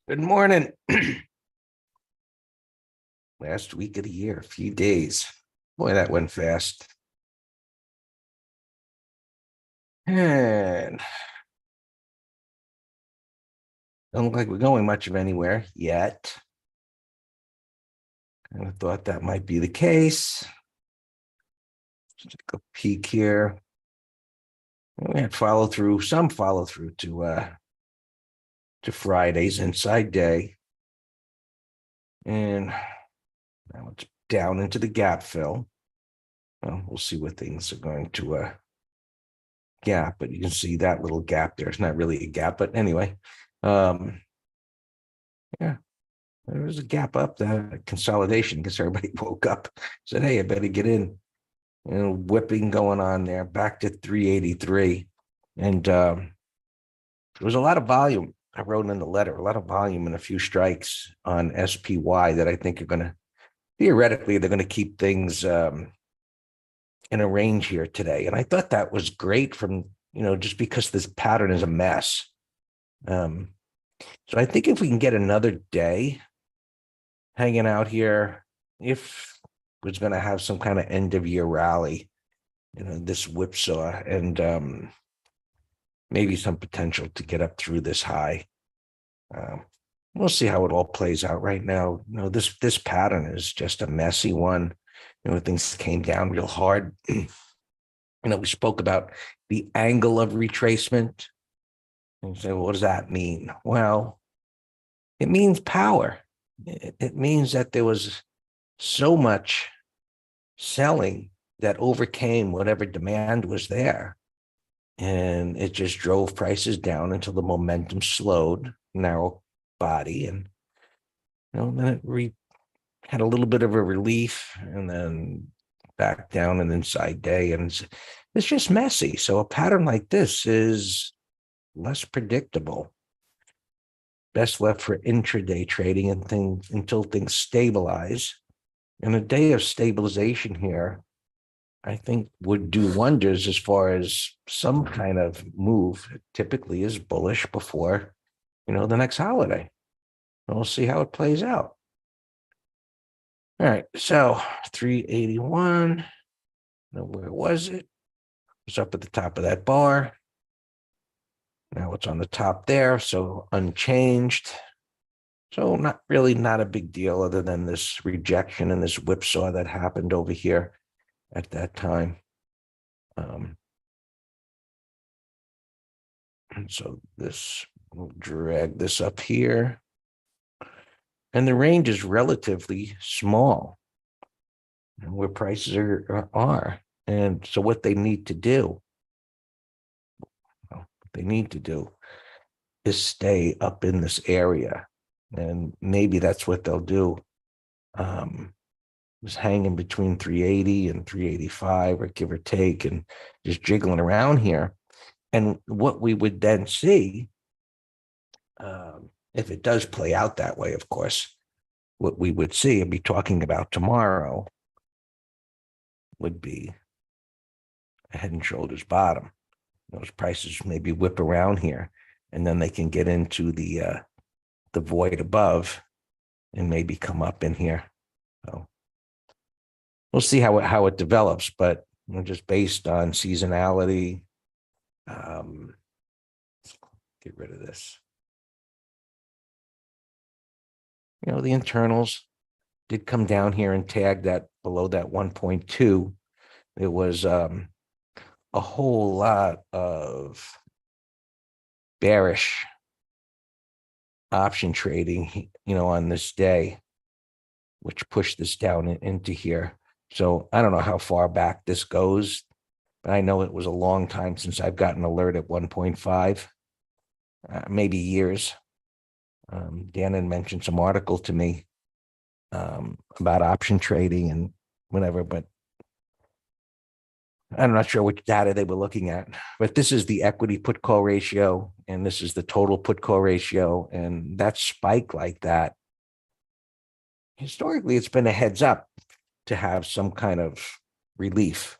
Good morning. Last week of the year, a few days. Boy, that went fast. And don't look like we're going much of anywhere yet. I thought that might be the case. Just take a peek here. We had some follow through to Friday's inside day. And now it's down into the gap fill. Well, we'll see what things are going to gap, but you can see that little gap there. It's not really a gap, but anyway. Yeah, there was a gap up, that consolidation. Guess everybody woke up, said, hey, I better get in. Whipping going on there, back to 383. And there was a lot of volume. I wrote in the letter, a lot of volume and a few strikes on SPY that I think are going to, theoretically, they're going to keep things in a range here today. And I thought that was great from, just because this pattern is a mess. So I think if we can get another day hanging out here, if was going to have some kind of end of year rally, this whipsaw, and maybe some potential to get up through this high. We'll see how it all plays out right now. This pattern is just a messy one. Things came down real hard. We spoke about the angle of retracement. And you say, well, what does that mean? Well, it means power. It means that there was so much selling that overcame whatever demand was there. And it just drove prices down until the momentum slowed, narrow body. And, then it had a little bit of a relief and then back down an inside day. And it's just messy. So a pattern like this is less predictable. Best left for intraday trading until things stabilize. And a day of stabilization here, I think, would do wonders as far as some kind of move. It typically is bullish before, the next holiday. We'll see how it plays out. All right, so 381. Now, where was it? It's up at the top of that bar. Now it's on the top there, so unchanged. So not a big deal other than this rejection and this whipsaw that happened over here at that time. And so this will drag this up here. And the range is relatively small where prices are. And so what they need to do, is stay up in this area. And maybe that's what they'll do. Just hanging between 380 and 385 or give or take and just jiggling around here. And what we would then see, if it does play out that way, of course, what we would see and be talking about tomorrow would be a head and shoulders bottom. Those prices maybe whip around here, and then they can get into the void above and maybe come up in here. So we'll see how it develops, but just based on seasonality, get rid of this. The internals did come down here and tag that below that 1.2. There was a whole lot of bearish option trading, on this day, which pushed this down into here. So I don't know how far back this goes, but I know it was a long time since I've gotten an alert at 1.5, maybe years. Dan had mentioned some article to me about option trading and whatever, but I'm not sure which data they were looking at. But this is the equity put call ratio, and this is the total put call ratio, and that spike like that. Historically, it's been a heads up to have some kind of relief.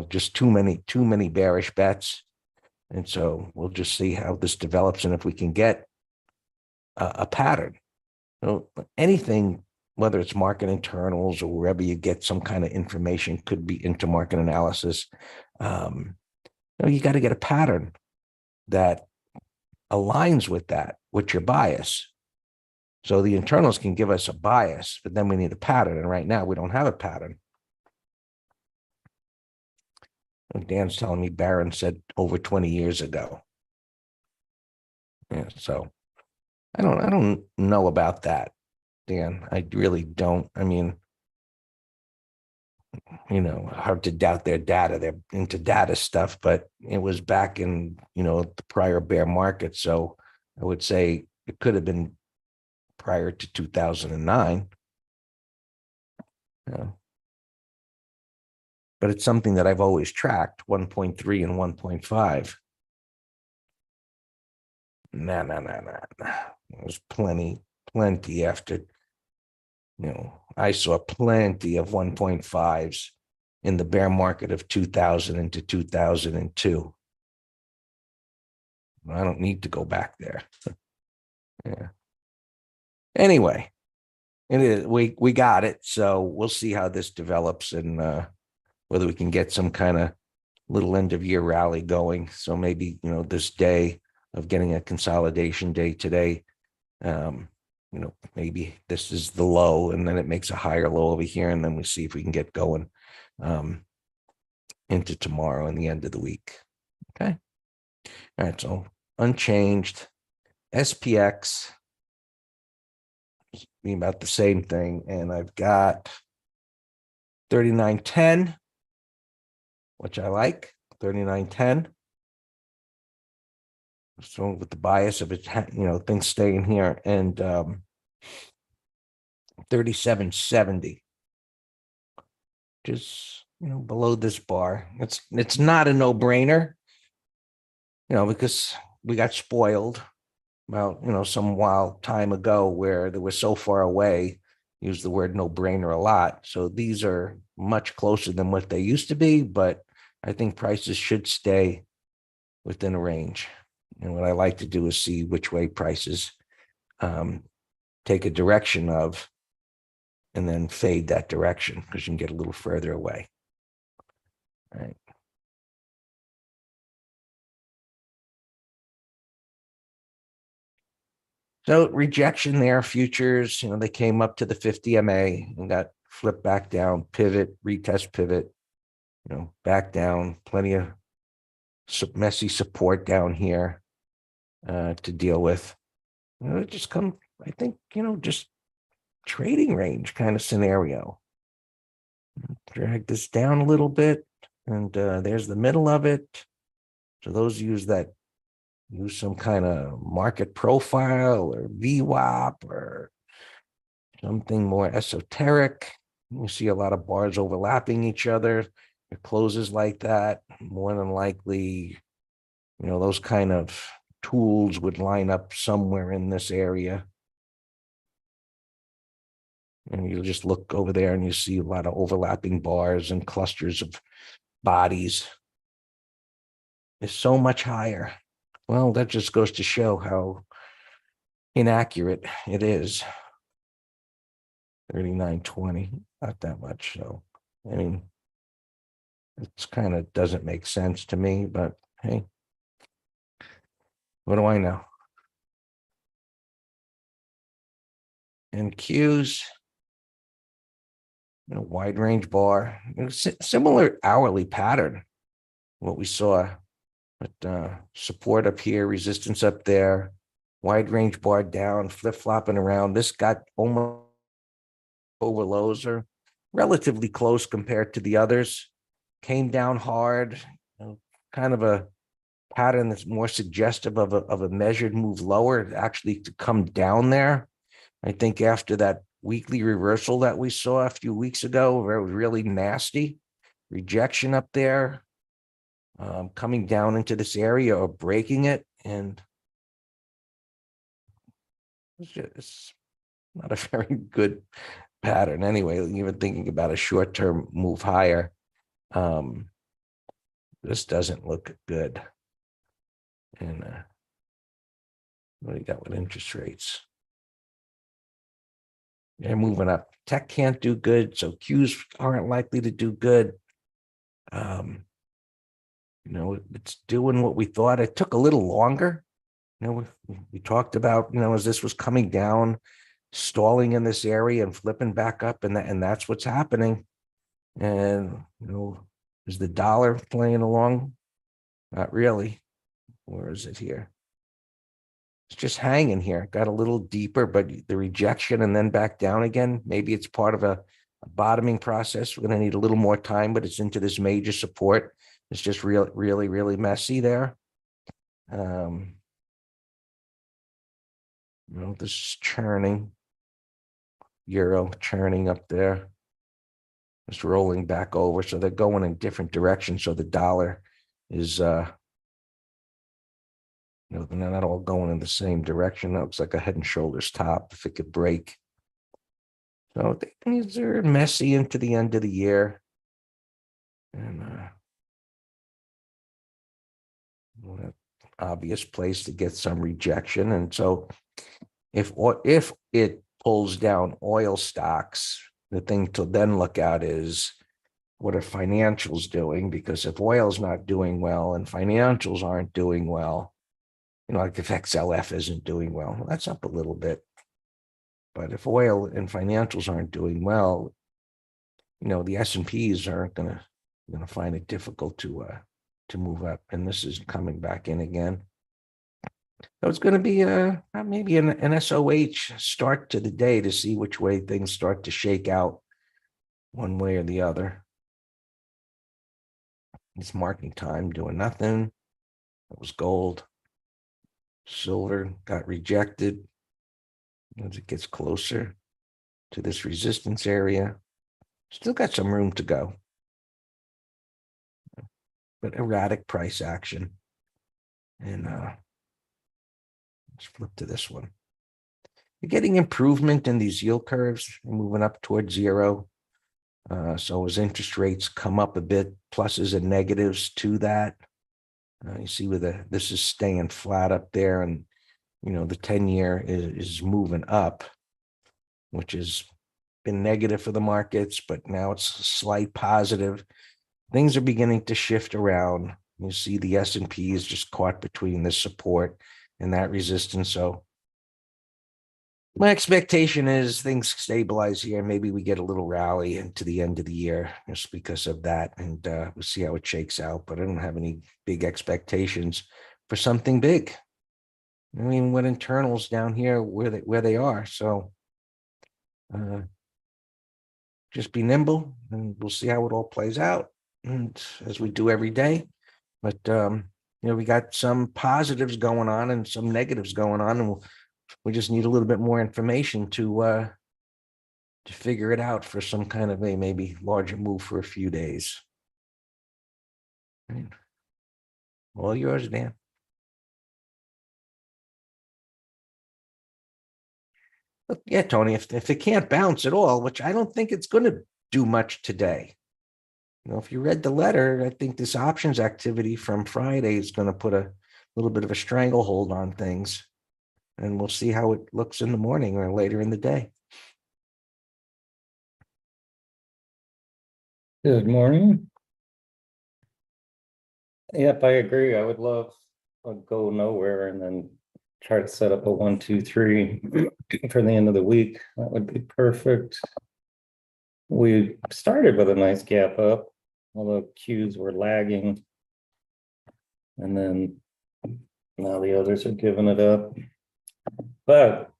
Just too many bearish bets. And so we'll just see how this develops. And if we can get a pattern. So anything, whether it's market internals or wherever you get some kind of information, could be into market analysis. You got to get a pattern that aligns with that, with your bias. So the internals can give us a bias, but then we need a pattern. And right now we don't have a pattern. Dan's telling me Barron said over 20 years ago. Yeah, so I don't know about that, Dan. I really don't. I mean, hard to doubt their data. They're into data stuff, but it was back in, the prior bear market. So I would say it could have been prior to 2009. But it's something that I've always tracked, 1.3 and 1.5. No. There's plenty after, I saw plenty of 1.5s in the bear market of 2000 into 2002. I don't need to go back there. Yeah. Anyway, it is, we got it. So we'll see how this develops and whether we can get some kind of little end of year rally going. So maybe, this day of getting a consolidation day today, maybe this is the low and then it makes a higher low over here. And then we see if we can get going into tomorrow and the end of the week. Okay. All right. So unchanged. SPX being about the same thing. And I've got 39.10, which I like, 39.10. So with the bias of it, things staying here, and 37.70, just below this bar. It's not a no-brainer, because we got spoiled about some wild time ago where they were so far away. Use the word no-brainer a lot. So these are much closer than what they used to be, but I think prices should stay within a range. And what I like to do is see which way prices take a direction of, and then fade that direction because you can get a little further away. All right. So rejection there, futures, they came up to the 50 MA and got flipped back down, pivot, retest pivot, back down, plenty of messy support down here to deal with. It just come, I think, just trading range kind of scenario. Drag this down a little bit, and there's the middle of it. So those use some kind of market profile or VWAP or something more esoteric. You see a lot of bars overlapping each other. It closes like that. More than likely, those kind of tools would line up somewhere in this area. And you just look over there and you see a lot of overlapping bars and clusters of bodies. It's so much higher. Well, that just goes to show how inaccurate it is. 39.20, not that much. So, I mean, it's kind of doesn't make sense to me, but hey, what do I know? And Qs, wide range bar, similar hourly pattern, what we saw, but support up here, resistance up there, wide range bar down, flip flopping around. This got almost over lows are relatively close compared to the others. Came down hard, kind of a pattern that's more suggestive of a measured move lower, actually to come down there. I think after that weekly reversal that we saw a few weeks ago, where it was really nasty rejection up there, coming down into this area or breaking it, and it's just not a very good pattern anyway. Even thinking about a short-term move higher, this doesn't look good. And What do you got with interest rates? They're moving up. Tech can't do good, so Qs aren't likely to do good. It's doing what we thought. It took a little longer. We talked about, as this was coming down, stalling in this area and flipping back up, and that's what's happening. And is the dollar playing along? Not really. Where is it here? It's just hanging here. Got a little deeper, but the rejection and then back down again. Maybe it's part of a bottoming process. We're going to need a little more time, but it's into this major support. It's just really, really messy there. This is churning. Euro churning up there. It's rolling back over. So they're going in different directions. So the dollar is they're not all going in the same direction. That looks like a head and shoulders top if it could break. So things are messy into the end of the year. And obvious place to get some rejection. And so if it pulls down oil stocks, the thing to then look at is what are financials doing? Because if oil's not doing well and financials aren't doing well, like if XLF isn't doing well, that's up a little bit. But if oil and financials aren't doing well, the S&Ps aren't going to find it difficult to move up. And this is coming back in again. So it's going to be maybe an SOH start to the day to see which way things start to shake out one way or the other. It's marking time doing nothing. It was gold. Silver got rejected as it gets closer to this resistance area. Still got some room to go, but erratic price action. And let's flip to this one. You're getting improvement in these yield curves, moving up towards zero. So as interest rates come up a bit, pluses and negatives to that. You see where this is staying flat up there, and the 10-year is moving up, which has been negative for the markets, but now it's a slight positive. Things are beginning to shift around. You see the S&P is just caught between this support and that resistance. So my expectation is things stabilize here. Maybe we get a little rally into the end of the year just because of that, and we'll see how it shakes out. But I don't have any big expectations for something big. I mean, what internals down here where they are. So just be nimble, and we'll see how it all plays out, and as we do every day. But we got some positives going on and some negatives going on, and we just need a little bit more information to figure it out for some kind of a maybe larger move for a few days. Right. All yours, Dan. Look, yeah, Tony, if it can't bounce at all, which I don't think it's going to do much today. If you read the letter, I think this options activity from Friday is going to put a little bit of a stranglehold on things. And we'll see how it looks in the morning or later in the day. Good morning. Yep, I agree. I would love a go nowhere and then try to set up a 1, 2, 3 for the end of the week. That would be perfect. We started with a nice gap up, although Qs were lagging. And then now the others are giving it up. But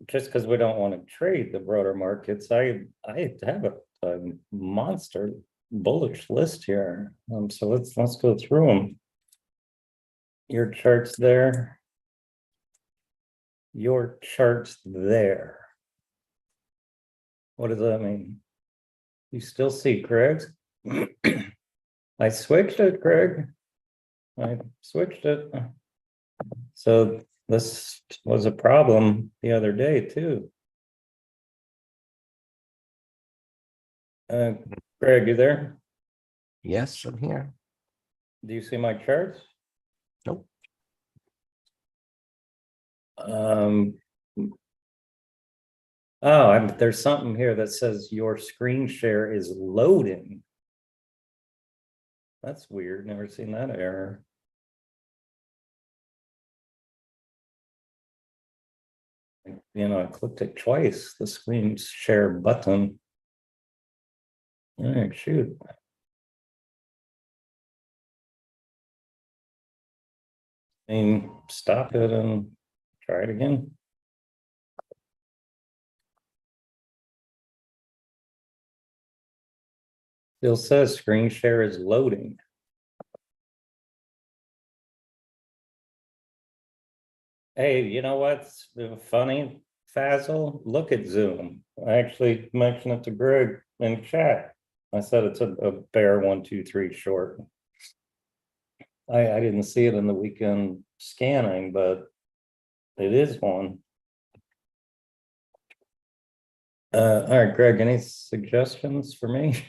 just because we don't want to trade the broader markets, I have a monster bullish list here. So let's go through them. Your charts there. Your charts there. What does that mean? You still see Greg's? I switched it, Greg. I switched it. So this was a problem the other day too. Greg, you there? Yes, I'm here. Do you see my charts? Nope. Oh, there's something here that says your screen share is loading. That's weird. Never seen that error. I clicked it twice, the screen share button. All right, shoot. And stop it and try it again. Still says screen share is loading. Hey, you know what's funny, Faisal? Look at Zoom. I actually mentioned it to Greg in chat. I said it's a bare 123 short. I didn't see it in the weekend scanning, but it is one. All right, Greg, any suggestions for me?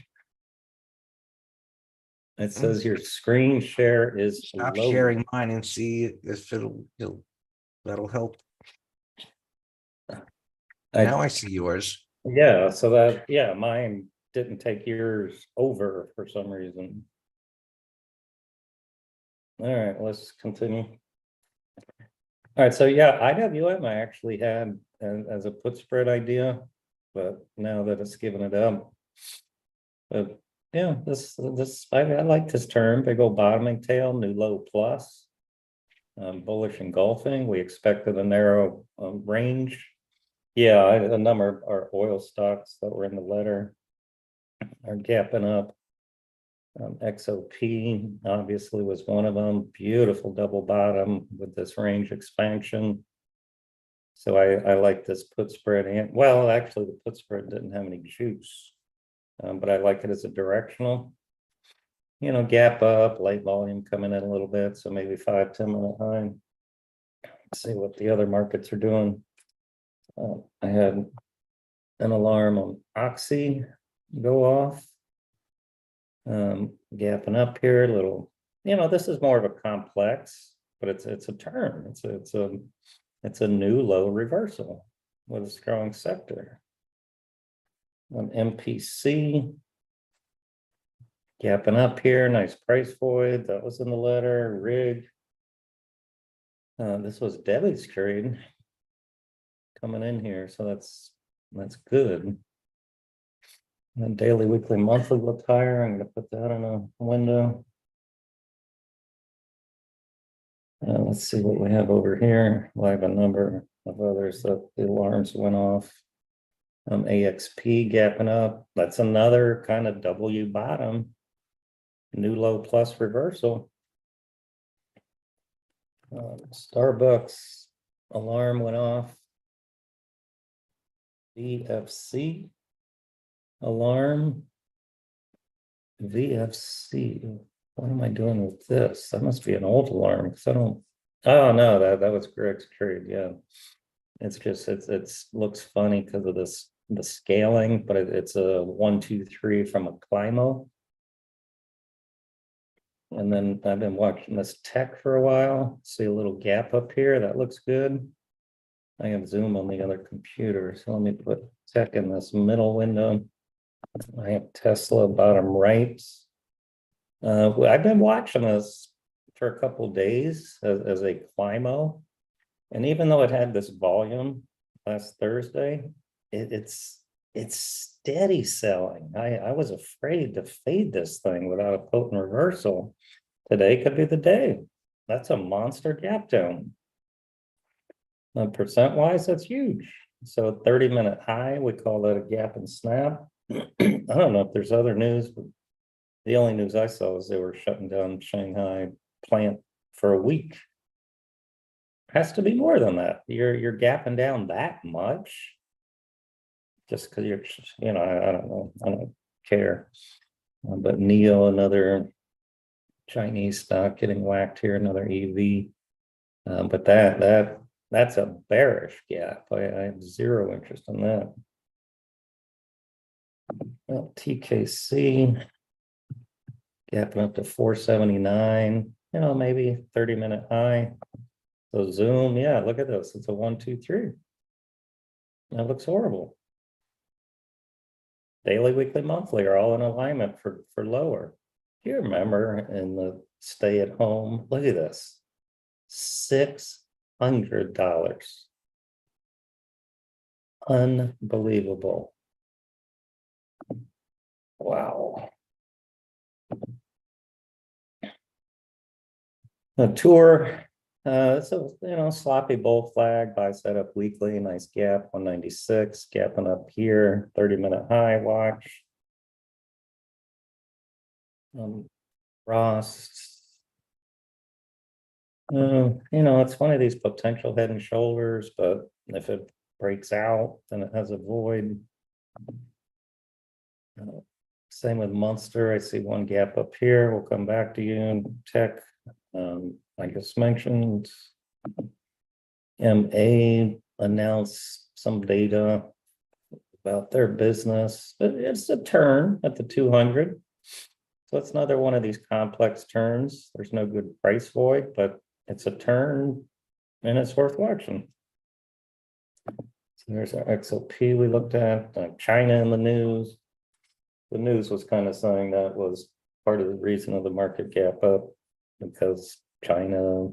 It says your screen share is Stop loading. sharing mine and see if that'll help. Now I see yours. Yeah, so that, yeah, mine didn't take yours over for some reason. All right, let's continue. All right, so yeah, IWM I actually had as a put spread idea, but now that it's given it up. But yeah, I like this term, big old bottoming tail, new low plus. Bullish engulfing, we expected a narrow range. Yeah, a number of our oil stocks that were in the letter are gapping up. XOP obviously was one of them. Beautiful double bottom with this range expansion. So I like this put spread, and well, actually the put spread didn't have any juice, but I like it as a directional. Gap up, light volume coming in a little bit, so maybe 5-10 minute high. Let's see what the other markets are doing. I had an alarm on Oxy go off. Gapping up here a little. This is more of a complex, but it's a turn. It's a new low reversal with a strong sector. MPC gapping up here, nice price void. That was in the letter. Rig. This was Debbie's trade coming in here, so that's good. And daily, weekly, monthly look higher. I'm going to put that in a window. Let's see what we have over here. I have a number of others that the alarms went off. AXP gapping up. That's another kind of W bottom. New low plus reversal. Starbucks alarm went off. VFC alarm. VFC. What am I doing with this? That must be an old alarm because I don't. Oh no, that was Greg's trade. Yeah, it's just it's looks funny because of the scaling, but it's a 1, 2, 3 from a Climo. And then I've been watching this tech for a while. See a little gap up here. That looks good. I have Zoom on the other computer, so let me put tech in this middle window. I have Tesla bottom right. I've been watching this for a couple of days as a Climo, and even though it had this volume last Thursday, it's steady selling. I was afraid to fade this thing without a potent reversal. Today could be the day. That's a monster gap down. Percent wise, that's huge. So 30-minute high, we call that a gap and snap. I don't know if there's other news, but the only news I saw was they were shutting down Shanghai plant for a week. Has to be more than that. You're gapping down that much just because you're, I don't know. I don't care. But NIO, another Chinese stock getting whacked here, another EV. But that's a bearish gap. I have zero interest in that. Well, TKC gapping up to 479, maybe 30-minute high. So Zoom, yeah, look at this. It's a 1, 2, 3. That looks horrible. Daily, weekly, monthly are all in alignment for lower. Do you remember in the stay at home? Look at this. $600. Unbelievable. Wow. The tour, it's a sloppy bull flag, buy setup weekly, nice gap, 196, gapping up here, 30-minute high watch. Ross, it's one of these potential head and shoulders, but if it breaks out, then it has a void. Same with Munster. I see one gap up here. We'll come back to you. Tech, I just mentioned. MA announced some data about their business, but it's a turn at the 200. So it's another one of these complex turns. There's no good price void, but it's a turn and it's worth watching. So there's our XOP we looked at, China in the news. The news was kind of saying that was part of the reason of the market gap up, because China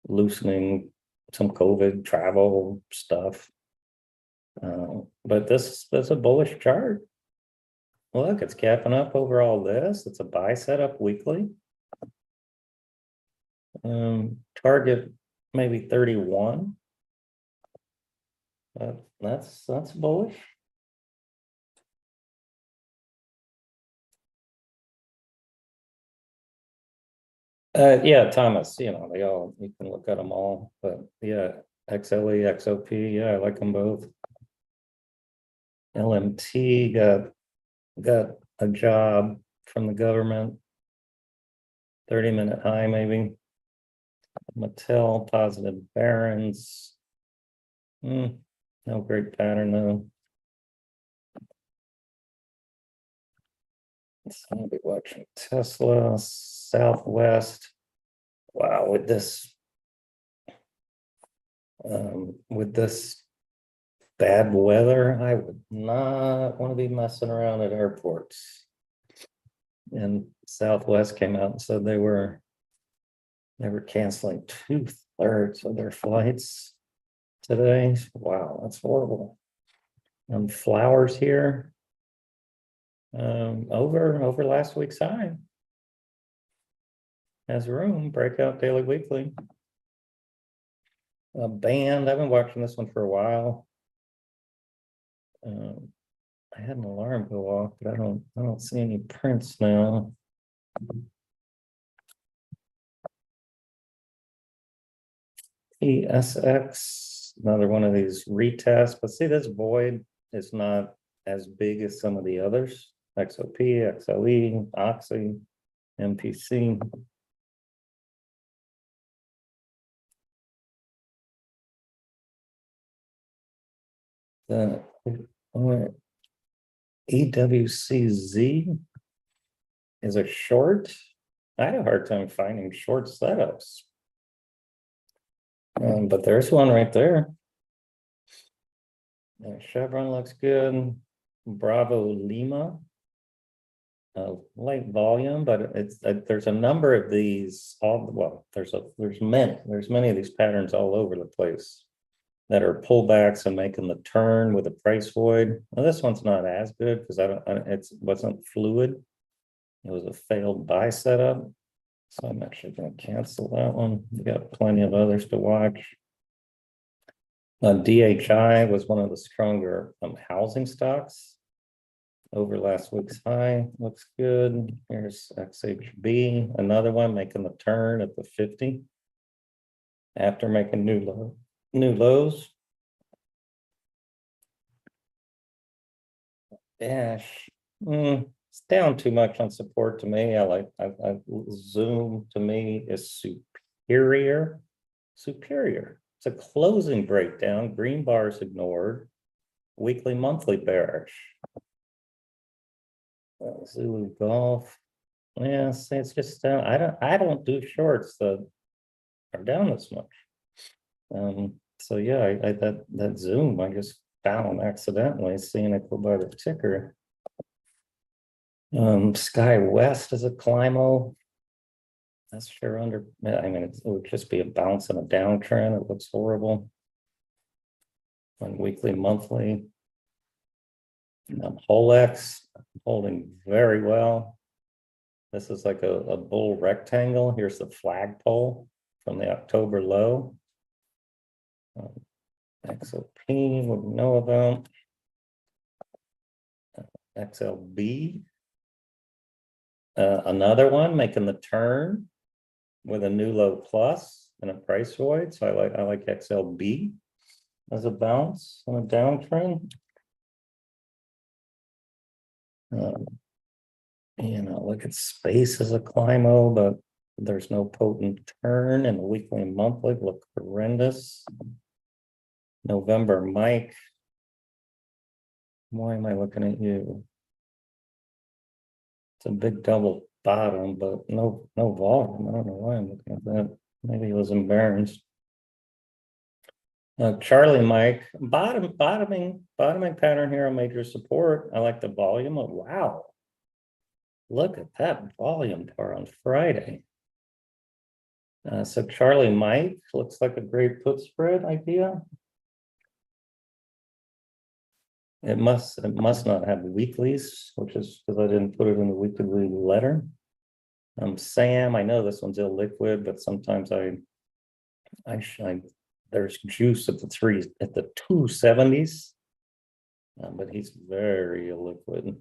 loosening some COVID travel stuff. But this is a bullish chart. Look, it's capping up over all this. It's a buy setup weekly. Target maybe 31. That's bullish. Yeah, Thomas, they all, you can look at them all, but yeah, XLE, XOP, yeah, I like them both. LMT got a job from the government. 30-minute high, maybe. Mattel, positive Barron's. No great pattern though. So I'll be watching Tesla, Southwest. Wow, with this bad weather, I would not want to be messing around at airports. And Southwest came out and said they were canceling 2/3 of their flights today. Wow, that's horrible. Flowers here. Over last week's high. Has room, breakout daily, weekly. Band, I've been watching this one for a while. I had an alarm go off, but I don't see any prints now. ESX, another one of these retests, but see, this void is not as big as some of the others. XOP, XLE, Oxy, MPC. The EWCZ is a short. I had a hard time finding short setups. But there's one right there. Chevron looks good. Bravo Lima. Light volume, but there's a number of these. There's many of these patterns all over the place that are pullbacks and making the turn with a price void. Well, this one's not as good because it wasn't fluid. It was a failed buy setup. So I'm actually going to cancel that one. We got plenty of others to watch. DHI was one of the stronger housing stocks over last week's high. Looks good. Here's XHB, another one making the turn at the 50 after making new lows. Dash. It's down too much on support to me. Zoom to me is superior. It's a closing breakdown. Green bars ignored. Weekly, monthly bearish. Zulu Golf. Yeah, it's just down. I don't do shorts that are down this much. So yeah, I that Zoom I just found accidentally, seeing it go by the ticker. Sky West is a Climo. That's sure under, I mean, it would just be a bounce and a downtrend. It looks horrible. On weekly, monthly. Holex holding very well. This is like a bull rectangle. Here's the flagpole from the October low. XOP, what we know about. XLB. Another one making the turn with a new low plus and a price void. So I like XLB as a bounce on a downtrend. Look at space as a Climo, but there's no potent turn, and the weekly and monthly look horrendous. November Mike. Why am I looking at you? It's a big double bottom, but no volume. I don't know why I'm looking at that. Maybe he was embarrassed. Charlie Mike, bottoming pattern here on major support. I like the volume of, wow. Look at that volume par on Friday. So Charlie Mike looks like a great put spread idea. It must not have weeklies, which is because I didn't put it in the weekly letter. Sam, I know this one's illiquid, but sometimes there's juice at the 270s, but he's very illiquid.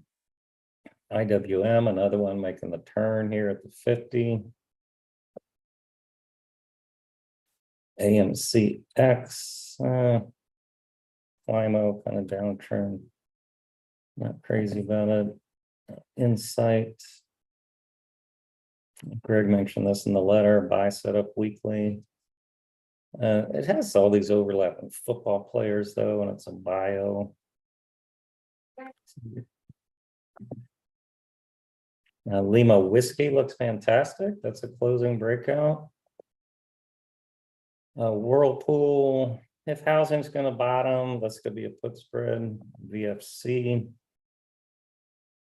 IWM, another one making the turn here at the 50. AMCX, Climo kind of downturn. Not crazy about it. Insight. Greg mentioned this in the letter, buy setup weekly. It has all these overlapping football players though, and it's a bio. Lima Whiskey looks fantastic. That's a closing breakout. Whirlpool, if housing's going to bottom, that's going to be a put spread. VFC.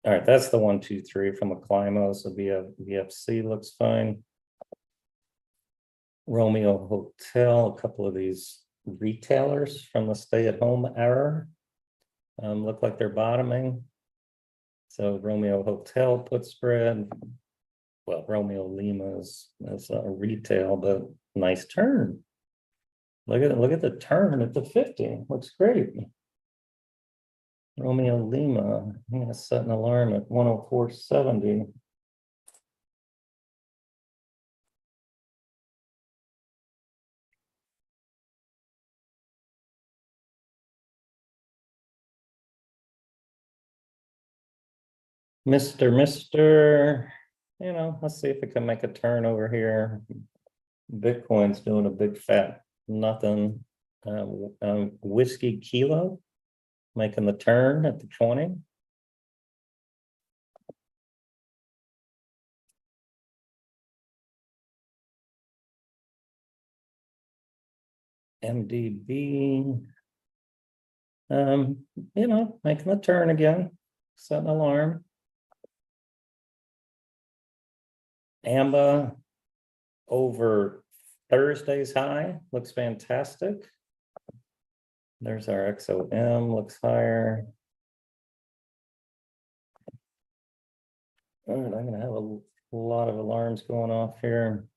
All right, that's the 1, 2, 3 from a Climo. So VFC looks fine. Romeo Hotel, a couple of these retailers from the stay-at-home era look like they're bottoming. So Romeo Hotel put spread. Well, Romeo Lima is a retail, but nice turn. Look at the turn at the 50. Looks great. Romeo Lima. I'm gonna set an alarm at 104.70. Mr. Let's see if it can make a turn over here. Bitcoin's doing a big fat nothing. Whiskey Kilo making the turn at the 20. MDB, making the turn again, set an alarm. AMBA over Thursday's high, looks fantastic. There's our XOM, looks higher. All right, I'm gonna have a lot of alarms going off here.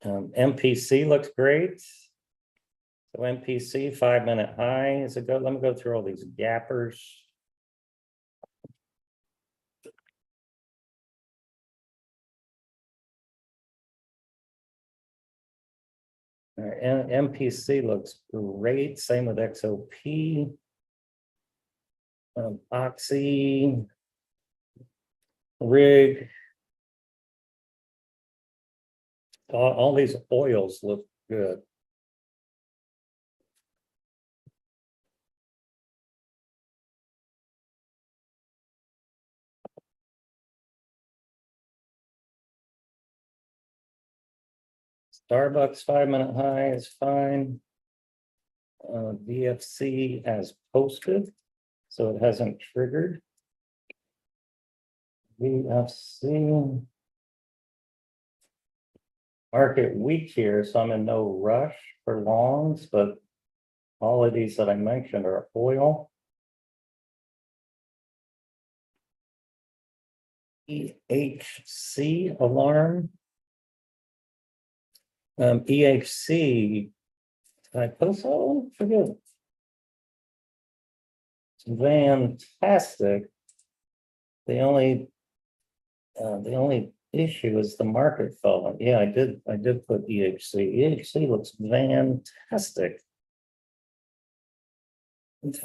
MPC looks great. So MPC 5-minute high is a go. Let me go through all these gappers. All right, MPC looks great. Same with XOP. Oxy, rig. All these oils look good. Starbucks 5-minute high is fine. VFC as posted, so it hasn't triggered. VFC. Market weak here, so I'm in no rush for longs, but all of these that I mentioned are oil. EHC alarm. EHC. Did I post that one? Forget. It's fantastic. The only issue is the market falling. Yeah, I did put EHC. EHC looks fantastic.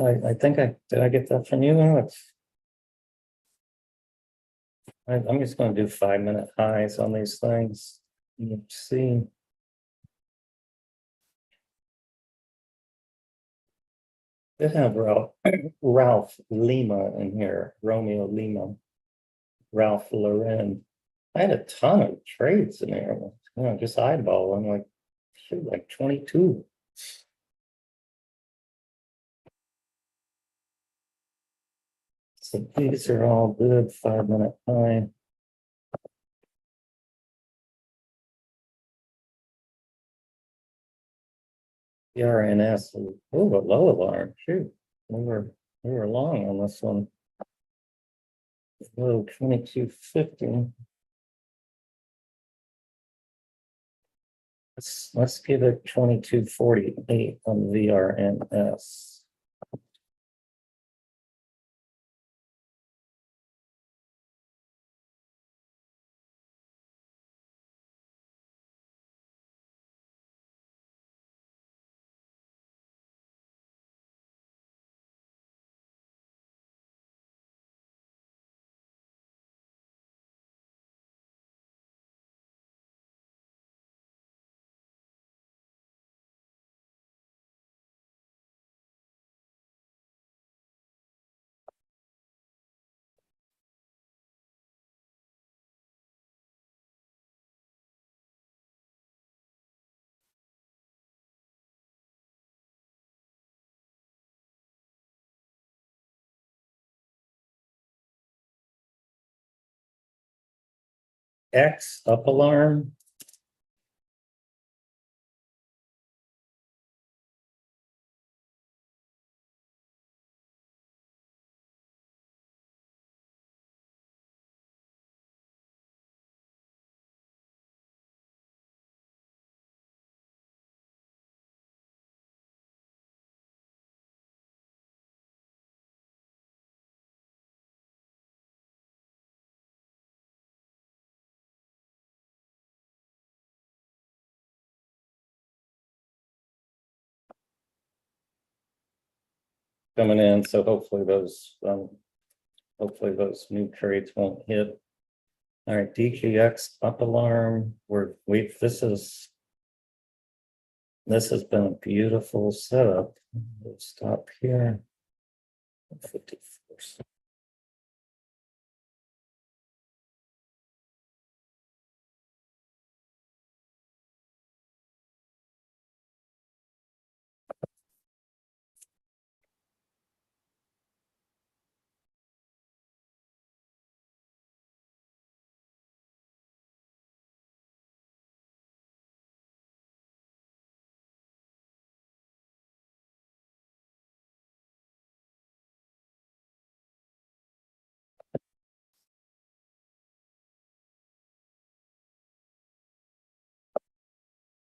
I think did I get that from you, Alex? I'm just gonna do 5-minute highs on these things. EHC. They have Ralph Lima in here, Romeo Lima, Ralph Lauren. I had a ton of trades in there, just eyeballing like, shoot, like 22. So these are all good 5-minute high. RNS, oh, a low alarm, shoot. We were long on this one. Oh, 2250. Let's give it 2248 on VRNS. X up alarm. Coming in, so hopefully those new trades won't hit. All right, DGX up alarm. This has been a beautiful setup. We'll stop here. 54 cents.